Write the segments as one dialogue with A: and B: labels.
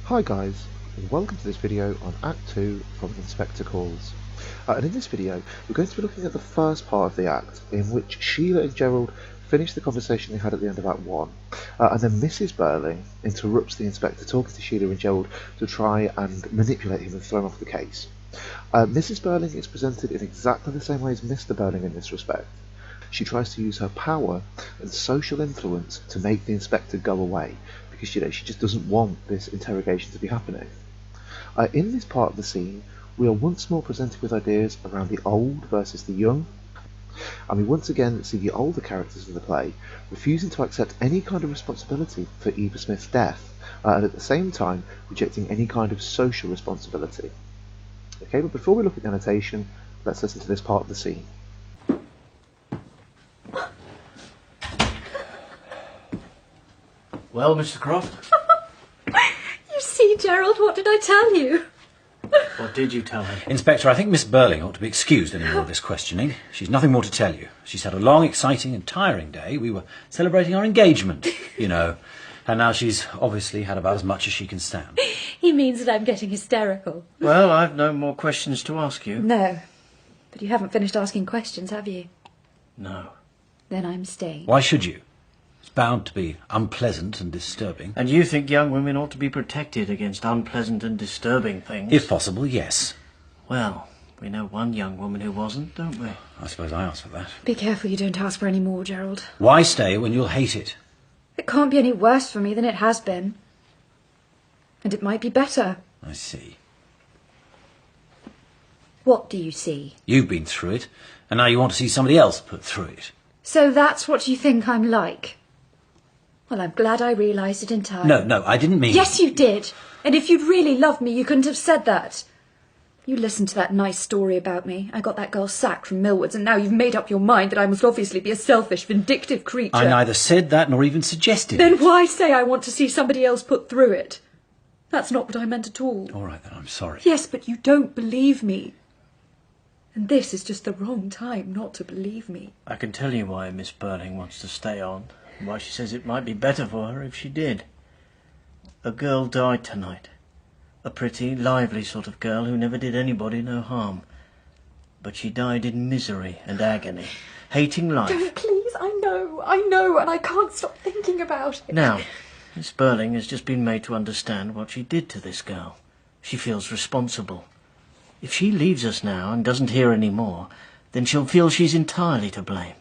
A: Hi guys, and welcome to this video on Act 2 from Inspector Calls. And in this video, we're going to be looking at the first part of the act, in which Sheila and Gerald finish the conversation they had at the end of Act 1, and then Mrs Birling interrupts the Inspector talking to Sheila and Gerald to try and manipulate him and throw him off the case. Mrs Birling is presented in exactly the same way as Mr Birling in this respect. She tries to use her power and social influence to make the Inspector go away, because she just doesn't want this interrogation to be happening. In this part of the scene, we are once more presented with ideas around the old versus the young, and we once again see the older characters in the play refusing to accept any kind of responsibility for Eva Smith's death, and at the same time rejecting any kind of social responsibility. Okay, but before we look at the annotation, let's listen to this part of the scene.
B: Well, Mr. Croft?
C: You see, Gerald, what did I tell you?
B: What did you tell him?
D: Inspector, I think Miss Burling ought to be excused any more of this questioning. She's nothing more to tell you. She's had a long, exciting and tiring day. We were celebrating our engagement, you know. And now she's obviously had about as much as she can stand.
C: He means that I'm getting hysterical.
B: Well, I've no more questions to ask you.
C: No. But you haven't finished asking questions, have you?
B: No.
C: Then I'm staying.
D: Why should you? It's bound to be unpleasant and disturbing.
B: And you think young women ought to be protected against unpleasant and disturbing things?
D: If possible, yes.
B: Well, we know one young woman who wasn't, don't we?
D: I suppose I asked for that.
C: Be careful you don't ask for any more, Gerald.
D: Why stay when you'll hate it?
C: It can't be any worse for me than it has been. And it might be better.
D: I see.
C: What do you see?
D: You've been through it, and now you want to see somebody else put through it.
C: So that's what you think I'm like? Well, I'm glad I realised it in time.
D: No, I didn't mean...
C: Yes, you did. And if you'd really loved me, you couldn't have said that. You listened to that nice story about me. I got that girl sacked from Millwards, and now you've made up your mind that I must obviously be a selfish, vindictive creature.
D: I neither said that nor even suggested
C: Then
D: it.
C: why say I want to see somebody else put through it? That's not what I meant at all.
D: All right, then, I'm sorry.
C: Yes, but you don't believe me. And this is just the wrong time not to believe me.
B: I can tell you why Miss Burling wants to stay on, and why she says it might be better for her if she did. A girl died tonight. A pretty, lively sort of girl who never did anybody no harm. But she died in misery and agony, hating life.
C: Don't, please, I know, and I can't stop thinking about it.
B: Now, Miss Burling has just been made to understand what she did to this girl. She feels responsible. If she leaves us now and doesn't hear any more, then she'll feel she's entirely to blame.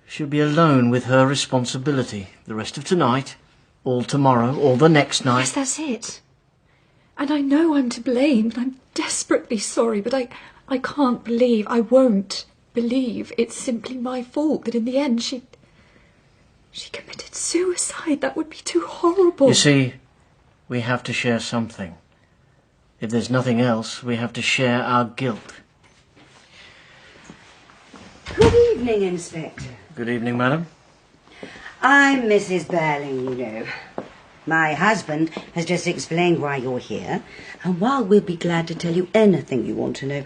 B: She'll be alone with her responsibility the rest of tonight, all tomorrow, all the next night.
C: Yes, that's it. And I know I'm to blame, and I'm desperately sorry, but I can't believe, I won't believe it's simply my fault that in the end she committed suicide. That would be too horrible.
B: You see, we have to share something. If there's nothing else, we have to share our guilt.
E: Good evening, Inspector.
B: Good evening, madam.
E: I'm Mrs Birling, you know. My husband has just explained why you're here, and while we'll be glad to tell you anything you want to know,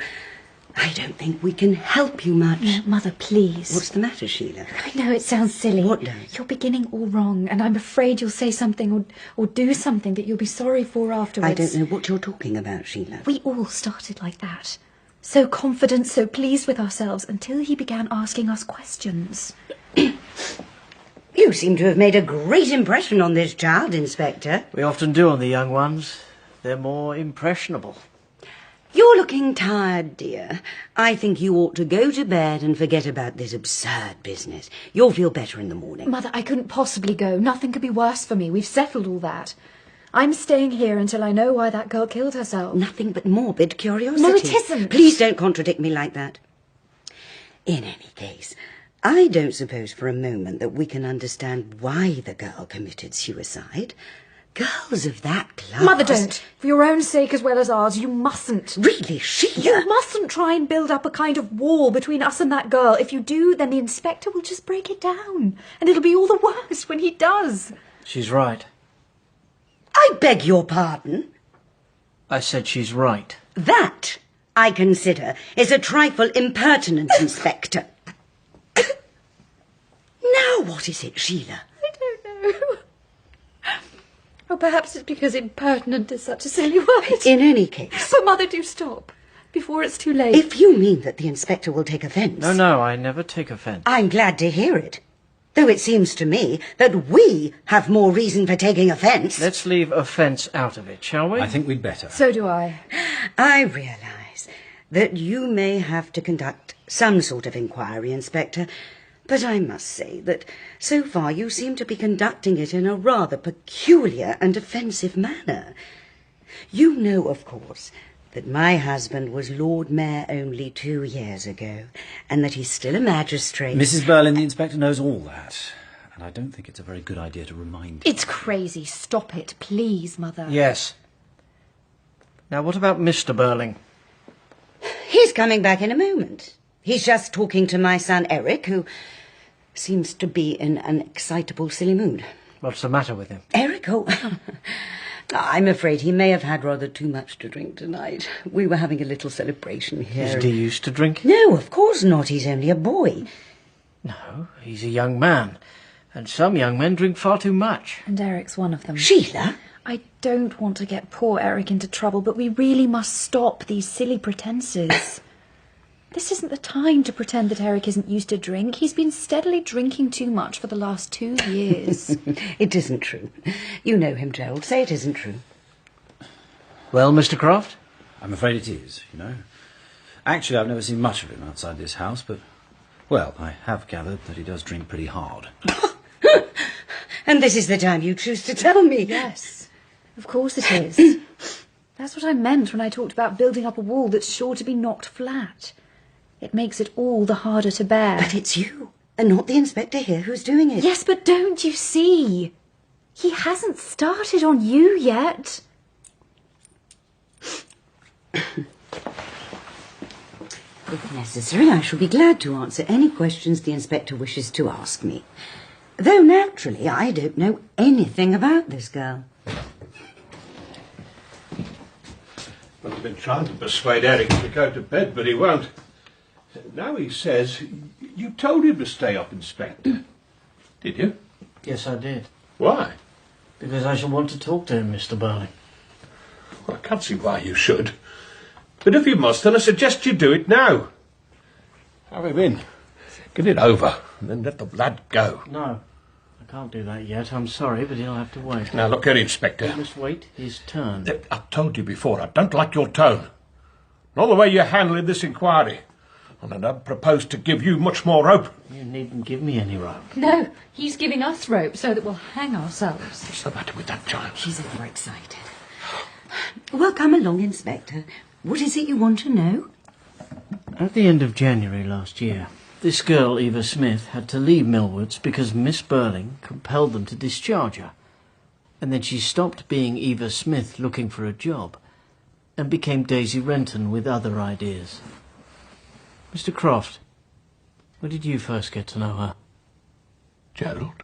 E: I don't think we can help you much.
C: No, Mother, please.
E: What's the matter, Sheila?
C: I know it sounds silly.
E: What does?
C: You're beginning all wrong, and I'm afraid you'll say something or do something that you'll be sorry for afterwards.
E: I don't know what you're talking about, Sheila.
C: We all started like that. So confident, so pleased with ourselves, until he began asking us questions.
E: You seem to have made a great impression on this child, Inspector.
B: We often do on the young ones. They're more impressionable.
E: You're looking tired, dear. I think you ought to go to bed and forget about this absurd business. You'll feel better in the morning.
C: Mother, I couldn't possibly go. Nothing could be worse for me. We've settled all that. I'm staying here until I know why that girl killed herself.
E: Nothing but morbid curiosity.
C: No, it isn't.
E: Please don't contradict me like that. In any case, I don't suppose for a moment that we can understand why the girl committed suicide. Girls of that class...
C: Mother, don't. For your own sake as well as ours, you mustn't.
E: Really, Sheila?
C: You mustn't try and build up a kind of wall between us and that girl. If you do, then the Inspector will just break it down. And it'll be all the worse when he does.
B: She's right.
E: I beg your pardon?
B: I said she's right.
E: That, I consider, is a trifle impertinent, Inspector. Now what is it, Sheila?
C: I don't know. Oh, perhaps it's because impertinent is such a silly word.
E: In any case...
C: But, Mother, do stop, before it's too late.
E: If you mean that the inspector will take offence...
B: No, I never take offence.
E: I'm glad to hear it. Though it seems to me that we have more reason for taking offence.
B: Let's leave offence out of it, shall we?
D: I think we'd better.
C: So do I.
E: I realise that you may have to conduct some sort of inquiry, Inspector, but I must say that so far you seem to be conducting it in a rather peculiar and offensive manner. You know, of course, that my husband was Lord Mayor only 2 years ago, and that he's still a magistrate.
D: Mrs Birling, the inspector knows all that, and I don't think it's a very good idea to remind him.
C: It's crazy. Stop it, please, Mother.
B: Yes. Now, what about Mr Burling?
E: He's coming back in a moment. He's just talking to my son Eric, who seems to be in an excitable, silly mood.
B: What's the matter with him?
E: Eric? Oh, I'm afraid he may have had rather too much to drink tonight. We were having a little celebration here.
B: Isn't he used to drink?
E: No, of course not. He's only a boy.
B: No, he's a young man. And some young men drink far too much.
C: And Eric's one of them.
E: Sheila?
C: I don't want to get poor Eric into trouble, but we really must stop these silly pretences. This isn't the time to pretend that Eric isn't used to drink. He's been steadily drinking too much for the last 2 years.
E: It isn't true. You know him, Gerald. Say it isn't true.
B: Well, Mr Croft?
D: I'm afraid it is, you know. Actually, I've never seen much of him outside this house, but, well, I have gathered that he does drink pretty hard.
E: And this is the time you choose to tell me.
C: Yes, of course it is. That's what I meant when I talked about building up a wall that's sure to be knocked flat. It makes it all the harder to bear.
E: But it's you, and not the inspector here, who's doing it.
C: Yes, but don't you see? He hasn't started on you yet.
E: If necessary, I shall be glad to answer any questions the inspector wishes to ask me. Though, naturally, I don't know anything about this girl.
F: Well, I've been trying to persuade Eric to go to bed, but he won't. Now he says you told him to stay up, Inspector. Did you?
B: Yes, I did.
F: Why?
B: Because I shall want to talk to him, Mr Burling.
F: Well, I can't see why you should. But if you must, then I suggest you do it now. Have him in. Get it over, and then let the lad go.
B: No, I can't do that yet. I'm sorry, but he'll have to wait.
F: Now, look here,
B: He
F: Inspector.
B: must wait his turn.
F: I've told you before, I don't like your tone. Nor the way you're handling this inquiry. And I don't propose to give you much more rope.
B: You needn't give me any rope.
C: No, he's giving us rope so that we'll hang ourselves.
F: What's the matter with that child?
E: She's overexcited. Well, come along, Inspector. What is it you want to know?
B: At the end of January last year, this girl, Eva Smith, had to leave Millwoods because Miss Birling compelled them to discharge her. And then she stopped being Eva Smith looking for a job and became Daisy Renton with other ideas. Mr Croft, when did you first get to know her?
F: Gerald?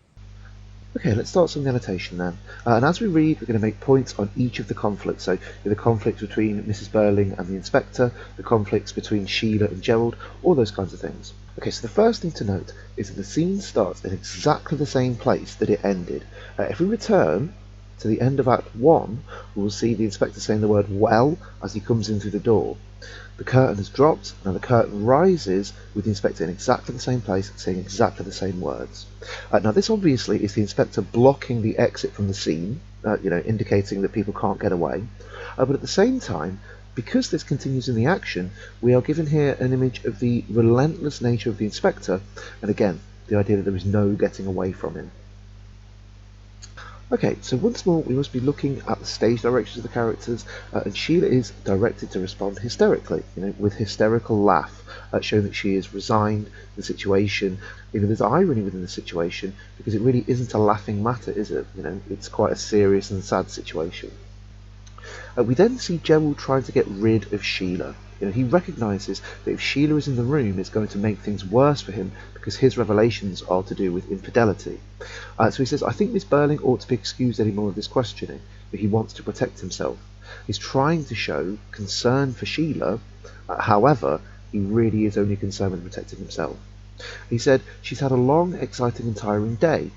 A: Okay, let's start some of the annotation then. And as we read, we're going to make points on each of the conflicts. So the conflicts between Mrs Birling and the inspector, the conflicts between Sheila and Gerald, all those kinds of things. Okay, so the first thing to note is that the scene starts in exactly the same place that it ended. If we return to the end of Act 1, we'll see the inspector saying the word well as he comes in through the door. The curtain has dropped, and the curtain rises with the inspector in exactly the same place, saying exactly the same words. Now this obviously is the inspector blocking the exit from the scene, indicating that people can't get away. But at the same time, because this continues in the action, we are given here an image of the relentless nature of the inspector, and again, the idea that there is no getting away from him. Okay, so once more we must be looking at the stage directions of the characters, and Sheila is directed to respond hysterically, with hysterical laugh, showing that she is resigned to the situation. There's irony within the situation, because it really isn't a laughing matter, is it? It's quite a serious and sad situation. We then see Gerald trying to get rid of Sheila. He recognises that if Sheila is in the room, it's going to make things worse for him because his revelations are to do with infidelity. So he says, I think Miss Birling ought to be excused any more of this questioning, but he wants to protect himself. He's trying to show concern for Sheila, however, he really is only concerned with protecting himself. He said, she's had a long, exciting and tiring day.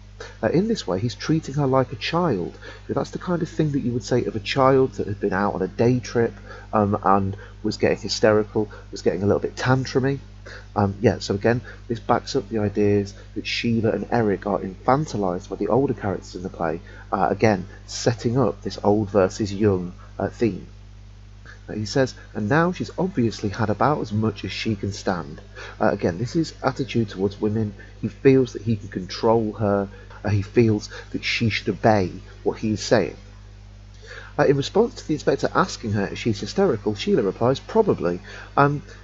A: In this way, he's treating her like a child. That's the kind of thing that you would say of a child that had been out on a day trip and was getting hysterical, was getting a little bit tantrumy. So again, this backs up the ideas that Sheila and Eric are infantilized by the older characters in the play, again, setting up this old versus young theme. He says, and now she's obviously had about as much as she can stand. Again, this is attitude towards women. He feels that he can control her. He feels that she should obey what he's saying. In response to the inspector asking her if she's hysterical, Sheila replies, probably.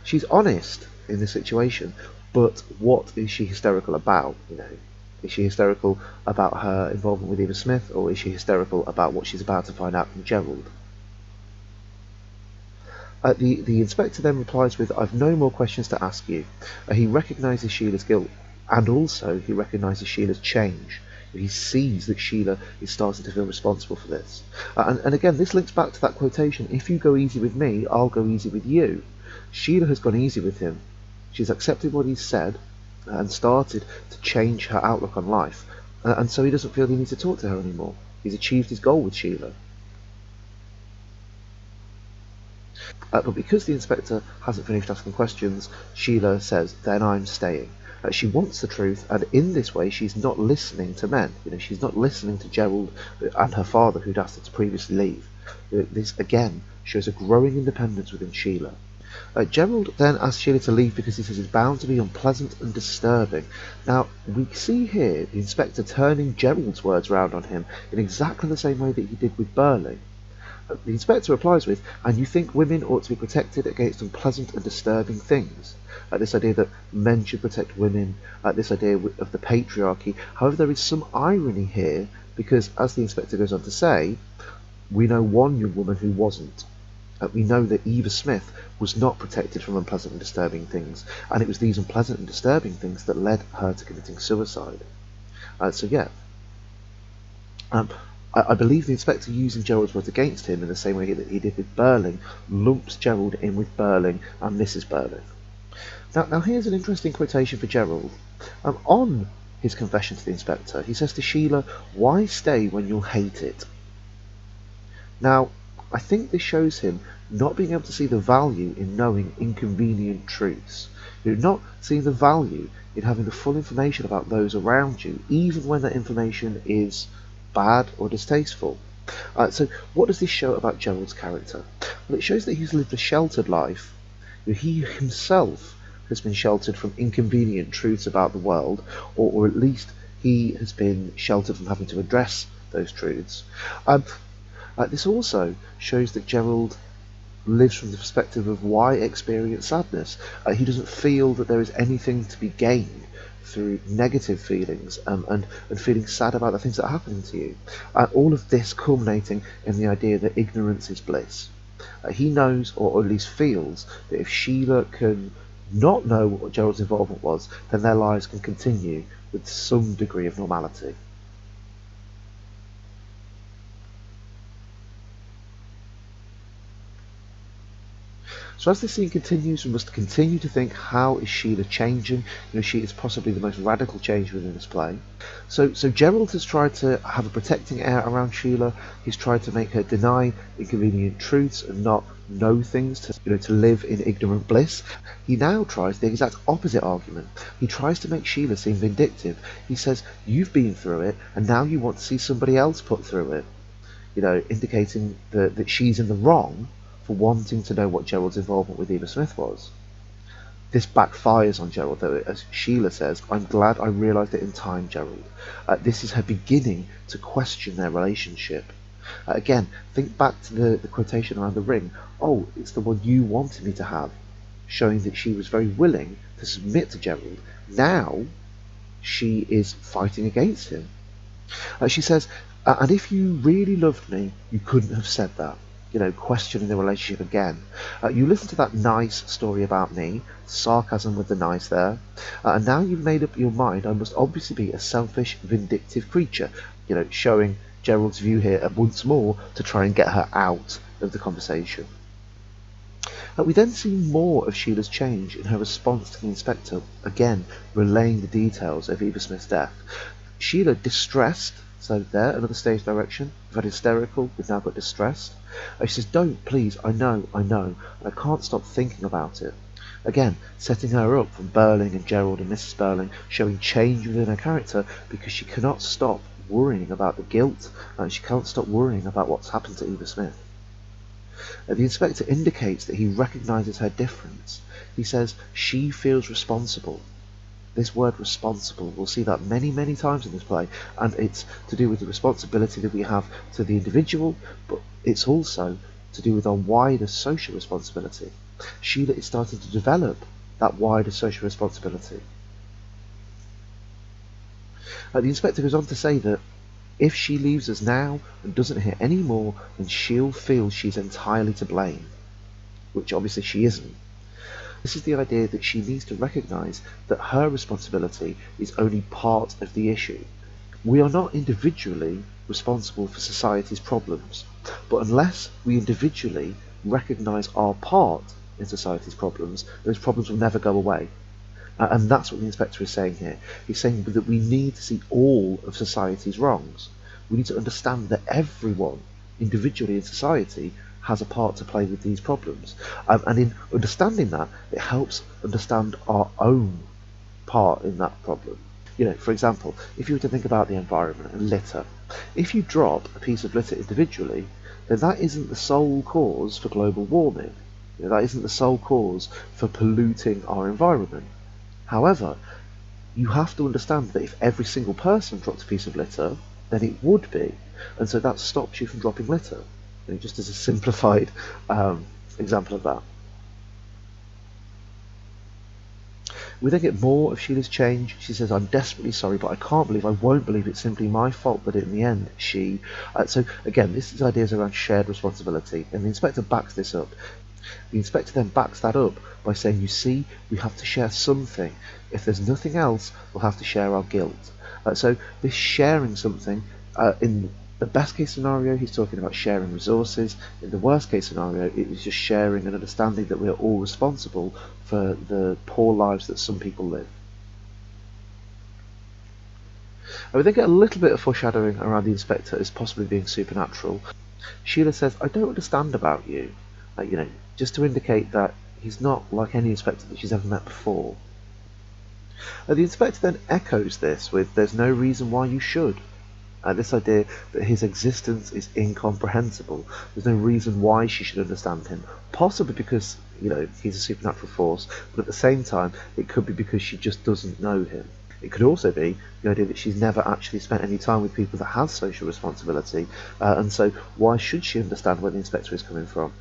A: She's honest in this situation, but what is she hysterical about? Is she hysterical about her involvement with Eva Smith, or is she hysterical about what she's about to find out from Gerald? The inspector then replies with, I've no more questions to ask you. He recognises Sheila's guilt, and also he recognises Sheila's change. He sees that Sheila is starting to feel responsible for this. And again, this links back to that quotation, if you go easy with me, I'll go easy with you. Sheila has gone easy with him. She's accepted what he's said and started to change her outlook on life. And so he doesn't feel he needs to talk to her anymore. He's achieved his goal with Sheila. But because the inspector hasn't finished asking questions, Sheila says, then I'm staying. She wants the truth, and in this way she's not listening to men. She's not listening to Gerald and her father, who'd asked her to previously leave. This again shows a growing independence within Sheila. Gerald then asks Sheila to leave because he says it's bound to be unpleasant and disturbing. Now, we see here the inspector turning Gerald's words round on him in exactly the same way that he did with Burling. The inspector replies with, and you think women ought to be protected against unpleasant and disturbing things? This idea that men should protect women, this idea of the patriarchy. However, there is some irony here, because as the inspector goes on to say, we know one young woman who wasn't. We know that Eva Smith was not protected from unpleasant and disturbing things, and it was these unpleasant and disturbing things that led her to committing suicide. I believe the inspector, using Gerald's words against him in the same way that he did with Burling, lumps Gerald in with Burling and Mrs Birling. Now here's an interesting quotation for Gerald. On his confession to the inspector, he says to Sheila, why stay when you'll hate it? Now, I think this shows him not being able to see the value in knowing inconvenient truths. Not seeing the value in having the full information about those around you, even when that information is bad or distasteful. So what does this show about Gerald's character? Well, it shows that he's lived a sheltered life. He himself has been sheltered from inconvenient truths about the world, or at least he has been sheltered from having to address those truths. This also shows that Gerald lives from the perspective of why experience sadness. He doesn't feel that there is anything to be gained through negative feelings and feeling sad about the things that are happening to you. All of this culminating in the idea that ignorance is bliss. He knows, or at least feels, that if Sheila can not know what Gerald's involvement was, then their lives can continue with some degree of normality. So as this scene continues, we must continue to think, how is Sheila changing? She is possibly the most radical change within this play. So Gerald has tried to have a protecting air around Sheila. He's tried to make her deny inconvenient truths and not know things, to live in ignorant bliss. He now tries the exact opposite argument. He tries to make Sheila seem vindictive. He says, you've been through it, and now you want to see somebody else put through it. Indicating that she's in the wrong for wanting to know what Gerald's involvement with Eva Smith was. This backfires on Gerald, though, as Sheila says, I'm glad I realised it in time, Gerald. This is her beginning to question their relationship. Again, think back to the quotation around the ring. Oh, it's the one you wanted me to have. Showing that she was very willing to submit to Gerald. Now, she is fighting against him. She says, and if you really loved me, you couldn't have said that. Questioning the relationship again. You listen to that nice story about me, sarcasm with the nice there, and now you've made up your mind I must obviously be a selfish, vindictive creature, showing Gerald's view here once more to try and get her out of the conversation. We then see more of Sheila's change in her response to the inspector, again relaying the details of Eva Smith's death. Sheila distressed, so there, another stage direction. We've had hysterical, we've now got distressed. She says, don't, please, I know, and I can't stop thinking about it. Again, setting her up from Burling and Gerald and Mrs Birling, showing change within her character because she cannot stop worrying about the guilt and she can't stop worrying about what's happened to Eva Smith. The inspector indicates that he recognises her difference. He says she feels responsible. This word responsible, we'll see that many, many times in this play, and it's to do with the responsibility that we have to the individual, but it's also to do with our wider social responsibility. Sheila is starting to develop that wider social responsibility. The inspector goes on to say that if she leaves us now and doesn't hear any more, then she'll feel she's entirely to blame, which obviously she isn't. This is the idea that she needs to recognise that her responsibility is only part of the issue. We are not individually responsible for society's problems, but unless we individually recognise our part in society's problems, those problems will never go away. And that's what the inspector is saying here. He's saying that we need to see all of society's wrongs. We need to understand that everyone individually in society has a part to play with these problems. And in understanding that, it helps understand our own part in that problem. You know, for example, if you were to think about the environment and litter, if you drop a piece of litter individually, then that isn't the sole cause for global warming. You know, that isn't the sole cause for polluting our environment. However, you have to understand that if every single person dropped a piece of litter, then it would be. And so that stops you from dropping litter. You know, just as a simplified example of that. We then get more of Sheila's change. She says, I'm desperately sorry, but I won't believe it's simply my fault that in the end she... so again, this is ideas around shared responsibility, and the inspector backs this up. The inspector then backs that up by saying, you see, we have to share something. If there's nothing else, we'll have to share our guilt. So this sharing something, in the best case scenario, he's talking about sharing resources. In the worst case scenario, it is just sharing and understanding that we're all responsible for the poor lives that some people live. And we then get a little bit of foreshadowing around the inspector as possibly being supernatural. Sheila says, I don't understand about you. You know, just to indicate that he's not like any inspector that she's ever met before. The inspector then echoes this with, there's no reason why you should. This idea that his existence is incomprehensible. There's no reason why she should understand him. Possibly because, you know, he's a supernatural force, but at the same time, it could be because she just doesn't know him. It could also be the idea that she's never actually spent any time with people that have social responsibility, and so why should she understand where the inspector is coming from?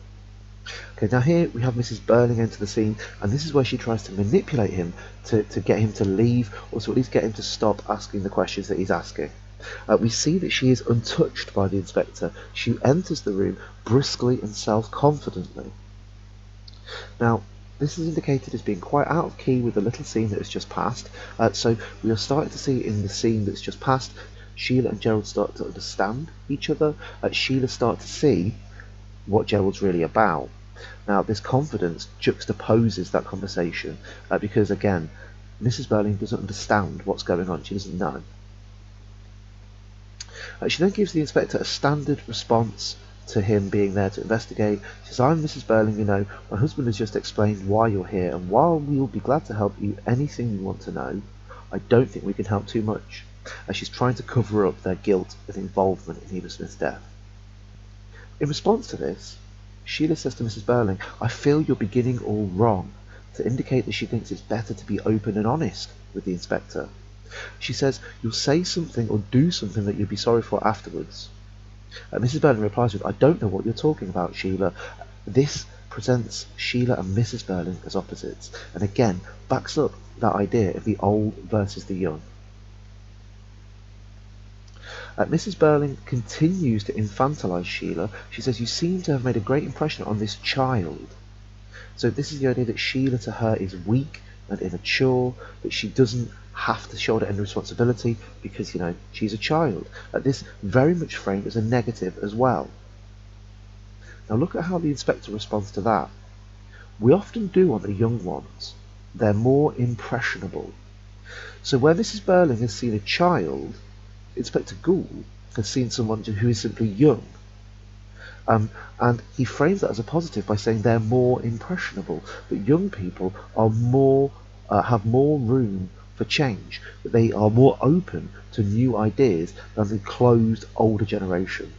A: Okay, now here we have Mrs Birling enter the scene, and this is where she tries to manipulate him to get him to leave, or to at least get him to stop asking the questions that he's asking. We see that she is untouched by the inspector. She enters the room briskly and self-confidently. Now, this is indicated as being quite out of key with the little scene that has just passed. So we are starting to see in the scene that's just passed, Sheila and Gerald start to understand each other. Sheila starts to see what Gerald's really about. Now, this confidence juxtaposes that conversation because, again, Mrs Birling doesn't understand what's going on. She doesn't know. She then gives the inspector a standard response to him being there to investigate. She says, I'm Mrs Birling, you know, my husband has just explained why you're here, and while we will be glad to help you anything you want to know, I don't think we can help too much. As she's trying to cover up their guilt and involvement in Eva Smith's death. In response to this, Sheila says to Mrs Birling, I feel you're beginning all wrong, to indicate that she thinks it's better to be open and honest with the inspector. She says, you'll say something or do something that you'll be sorry for afterwards. Mrs Birling replies with, I don't know what you're talking about, Sheila. This presents Sheila and Mrs Birling as opposites, and again backs up that idea of the old versus the young. Mrs Birling continues to infantilise Sheila. She says, you seem to have made a great impression on this child. So this is the idea that Sheila to her is weak and immature, that she doesn't have to shoulder any responsibility because, you know, she's a child. This very much framed as a negative as well. Now look at how the inspector responds to that. We often do on the young ones. They're more impressionable. So where Mrs Birling has seen a child, Inspector Gould has seen someone who is simply young. And he frames that as a positive by saying they're more impressionable, that young people are have more room for change, that they are more open to new ideas than the closed older generation.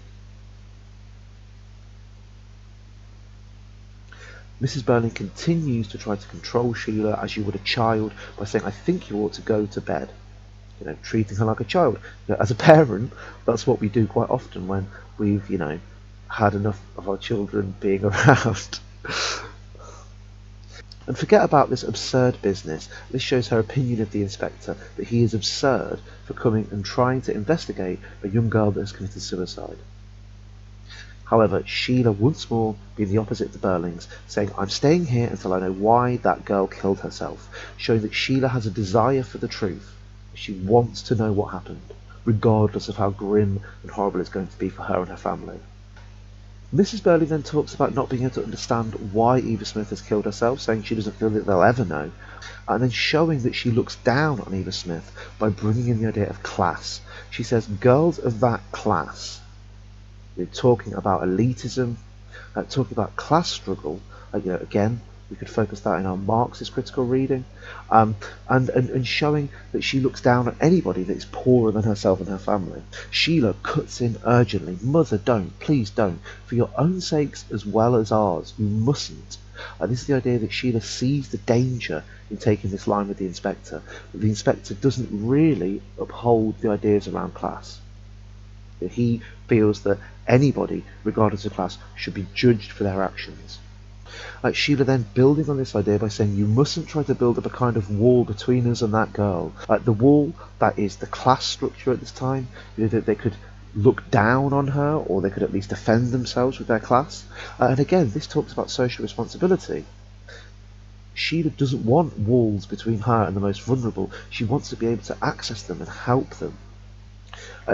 A: Mrs Birling continues to try to control Sheila as you would a child by saying, I think you ought to go to bed. Treating her like a child. As a parent, that's what we do quite often when we've, had enough of our children being around. And forget about this absurd business. This shows her opinion of the inspector, that he is absurd for coming and trying to investigate a young girl that has committed suicide. However, Sheila once more being the opposite to Burling's, saying, I'm staying here until I know why that girl killed herself, showing that Sheila has a desire for the truth. She wants to know what happened, regardless of how grim and horrible it's going to be for her and her family. Mrs Birling then talks about not being able to understand why Eva Smith has killed herself, saying she doesn't feel that they'll ever know, and then showing that she looks down on Eva Smith by bringing in the idea of class. She says girls of that class, they're talking about elitism, talking about class struggle, again, we could focus that in our Marxist critical reading, and showing that she looks down on anybody that is poorer than herself and her family. Sheila cuts in urgently, Mother, don't, please don't, for your own sakes as well as ours, you mustn't. This is the idea that Sheila sees the danger in taking this line with the inspector, but the inspector doesn't really uphold the ideas around class. That he feels that anybody, regardless of class, should be judged for their actions. Sheila then building on this idea by saying you mustn't try to build up a kind of wall between us and that girl. The wall that is the class structure at this time, that they could look down on her or they could at least defend themselves with their class. And again, this talks about social responsibility. Sheila doesn't want walls between her and the most vulnerable. She wants to be able to access them and help them.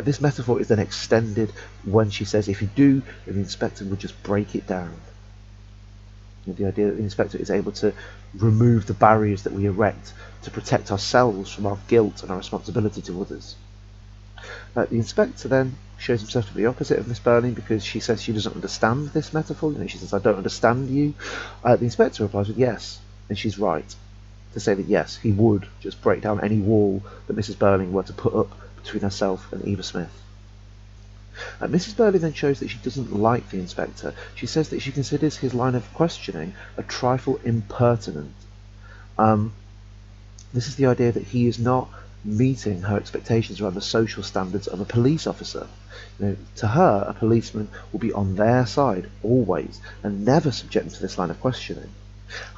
A: This metaphor is then extended when she says if you do, then the inspector would just break it down. The idea that the inspector is able to remove the barriers that we erect to protect ourselves from our guilt and our responsibility to others. The inspector then shows himself to be the opposite of Miss Burling because she says she doesn't understand this metaphor. She says, I don't understand you. The inspector replies with yes, and she's right to say that yes, he would just break down any wall that Mrs Birling were to put up between herself and Eva Smith. Mrs Birling then shows that she doesn't like the inspector. She says that she considers his line of questioning a trifle impertinent. This is the idea that he is not meeting her expectations around the social standards of a police officer. To her, a policeman will be on their side always and never subject them to this line of questioning.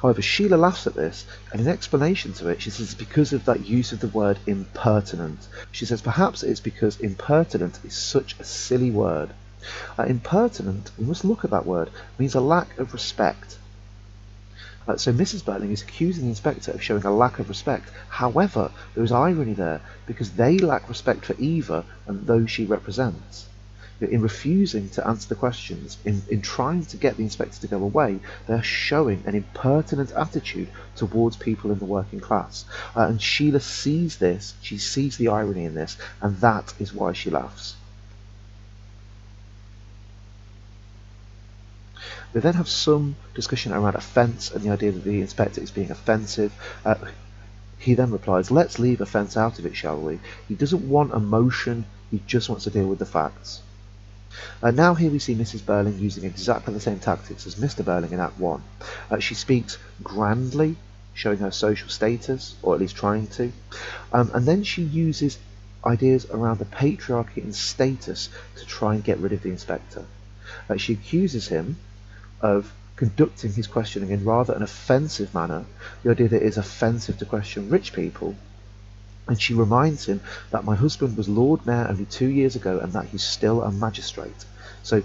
A: However, Sheila laughs at this, and in explanation to it, she says it's because of that use of the word impertinent. She says perhaps it's because impertinent is such a silly word. Impertinent, we must look at that word, means a lack of respect. So Mrs Birling is accusing the inspector of showing a lack of respect. However, there is irony there, because they lack respect for Eva and those she represents. In refusing to answer the questions, in trying to get the inspector to go away, they're showing an impertinent attitude towards people in the working class. And Sheila sees this, she sees the irony in this, and that is why she laughs. They then have some discussion around offence and the idea that the inspector is being offensive. He then replies, let's leave offence out of it, shall we? He doesn't want emotion, he just wants to deal with the facts. Now here we see Mrs Birling using exactly the same tactics as Mr Burling in Act 1. She speaks grandly, showing her social status, or at least trying to, and then she uses ideas around the patriarchy and status to try and get rid of the inspector. She accuses him of conducting his questioning in rather an offensive manner, the idea that it is offensive to question rich people. And she reminds him that my husband was Lord Mayor only 2 years ago and that he's still a magistrate. So,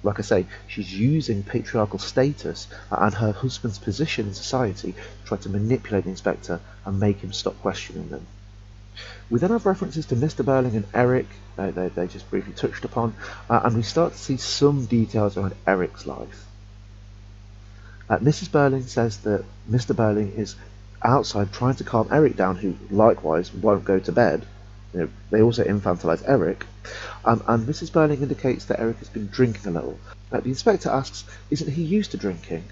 A: like I say, she's using patriarchal status and her husband's position in society to try to manipulate the inspector and make him stop questioning them. We then have references to Mr Burling and Eric, they just briefly touched upon, and we start to see some details around Eric's life. Mrs Birling says that Mr Burling is outside trying to calm Eric down, who likewise won't go to bed. they also infantilise Eric, and Mrs Birling indicates that Eric has been drinking a little. The inspector asks, isn't he used to drinking?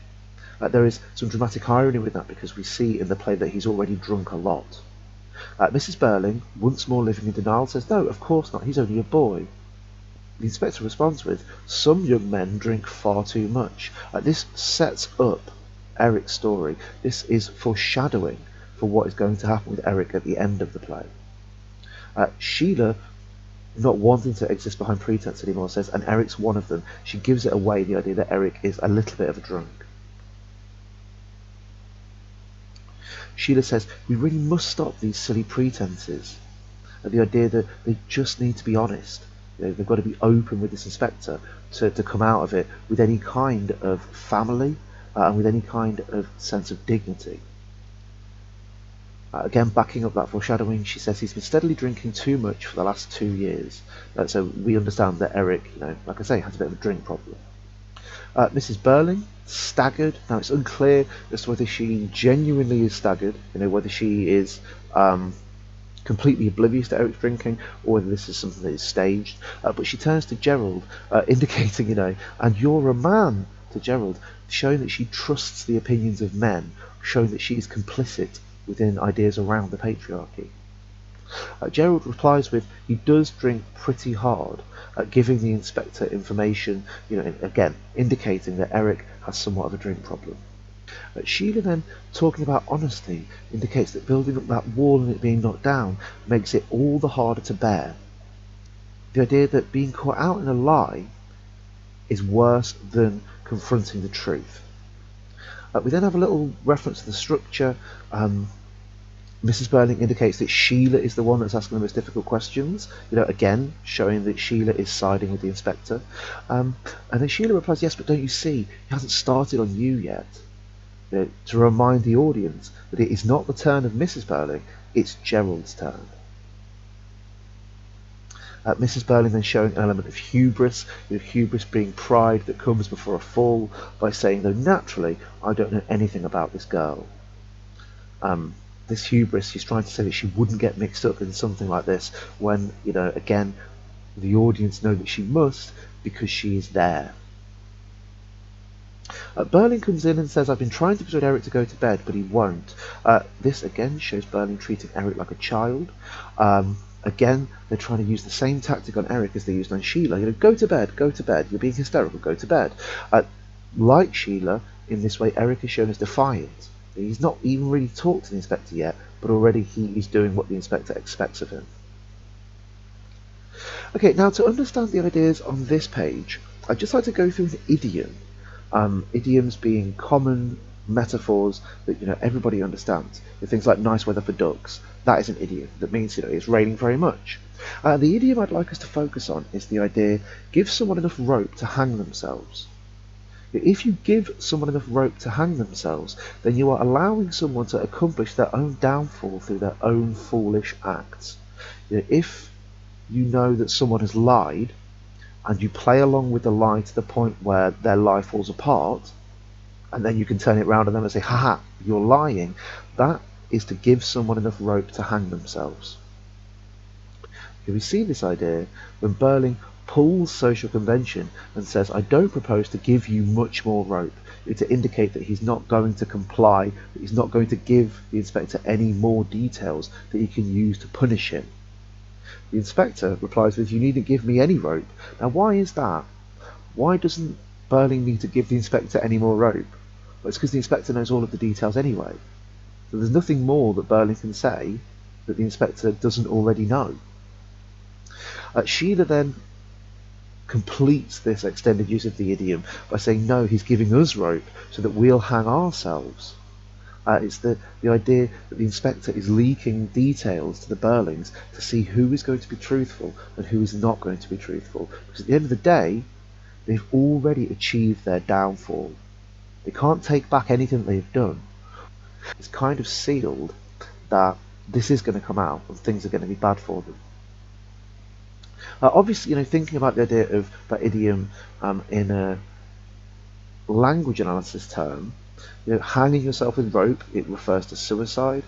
A: There is some dramatic irony with that because we see in the play that he's already drunk a lot. Mrs Birling, once more living in denial, says, no, of course not, he's only a boy. The inspector responds with, some young men drink far too much. This sets up Eric's story. This is foreshadowing for what is going to happen with Eric at the end of the play. Sheila, not wanting to exist behind pretense anymore, says, and Eric's one of them. She gives it away, the idea that Eric is a little bit of a drunk. Sheila says, we really must stop these silly pretenses. The idea that they just need to be honest. They've got to be open with this inspector to come out of it with any kind of family and with any kind of sense of dignity. Again, backing up that foreshadowing, she says he's been steadily drinking too much for the last 2 years. So we understand that Eric, like I say, has a bit of a drink problem. Mrs Birling, staggered. Now it's unclear as to whether she genuinely is staggered, whether she is completely oblivious to Eric's drinking, or whether this is something that is staged. But she turns to Gerald, indicating, and you're a man, to Gerald, showing that she trusts the opinions of men, showing that she is complicit within ideas around the patriarchy. Gerald replies with, he does drink pretty hard, giving the inspector information, again, indicating that Eric has somewhat of a drink problem. Sheila then, talking about honesty, indicates that building up that wall and it being knocked down makes it all the harder to bear. The idea that being caught out in a lie is worse than confronting the truth. We then have a little reference to the structure. Mrs Birling indicates that Sheila is the one that's asking the most difficult questions, again showing that Sheila is siding with the inspector. And then Sheila replies, yes, but don't you see, he hasn't started on you yet. To remind the audience that it is not the turn of Mrs Birling, it's Gerald's turn. Mrs Birling then showing an element of hubris, hubris being pride that comes before a fall, by saying, though naturally, I don't know anything about this girl. This hubris, she's trying to say that she wouldn't get mixed up in something like this when, again, the audience know that she must because she is there. Burling comes in and says, I've been trying to persuade Eric to go to bed, but he won't. This again shows Burling treating Eric like a child. Again, they're trying to use the same tactic on Eric as they used on Sheila. Go to bed, you're being hysterical, go to bed. Like Sheila, in this way, Eric is shown as defiant. He's not even really talked to the inspector yet, but already he is doing what the inspector expects of him. Okay, now to understand the ideas on this page, I'd just like to go through an idiom. Idioms being common metaphors that everybody understands. Things like nice weather for ducks. That is an idiom. That means it's raining very much. The idiom I'd like us to focus on is the idea: give someone enough rope to hang themselves. If you give someone enough rope to hang themselves, then you are allowing someone to accomplish their own downfall through their own foolish acts. If you know that someone has lied, and you play along with the lie to the point where their lie falls apart, and then you can turn it around on them and say, haha, you're lying, that is to give someone enough rope to hang themselves. We see this idea when Burling pulls social convention and says, I don't propose to give you much more rope, to indicate that he's not going to comply, that he's not going to give the inspector any more details that he can use to punish him. The inspector replies with, you needn't give me any rope. Now why is that? Why doesn't Burling need to give the inspector any more rope? Well, it's because the inspector knows all of the details anyway. So there's nothing more that Burling can say that the inspector doesn't already know. Sheila then completes this extended use of the idiom by saying, no, he's giving us rope so that we'll hang ourselves. It's the idea that the inspector is leaking details to the Burlings to see who is going to be truthful and who is not going to be truthful. Because at the end of the day, they've already achieved their downfall. They can't take back anything they've done. It's kind of sealed that this is going to come out and things are going to be bad for them. Obviously, thinking about the idea of that idiom in a language analysis term, hanging yourself with rope, it refers to suicide.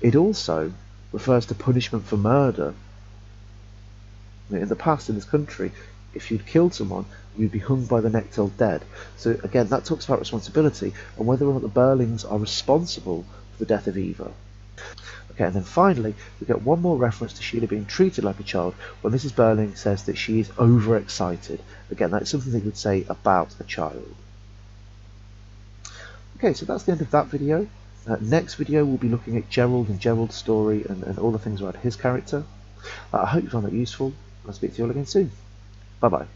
A: It also refers to punishment for murder. In the past, in this country, if you'd killed someone, you'd be hung by the neck till dead. So again, that talks about responsibility and whether or not the Burlings are responsible for the death of Eva. Okay, and then finally, we get one more reference to Sheila being treated like a child when Mrs Birling says that she is overexcited. Again, that's something they would say about a child. Okay, so that's the end of that video. Next video, we'll be looking at Gerald and Gerald's story and all the things about his character. I hope you found that useful. I'll speak to you all again soon. Bye bye.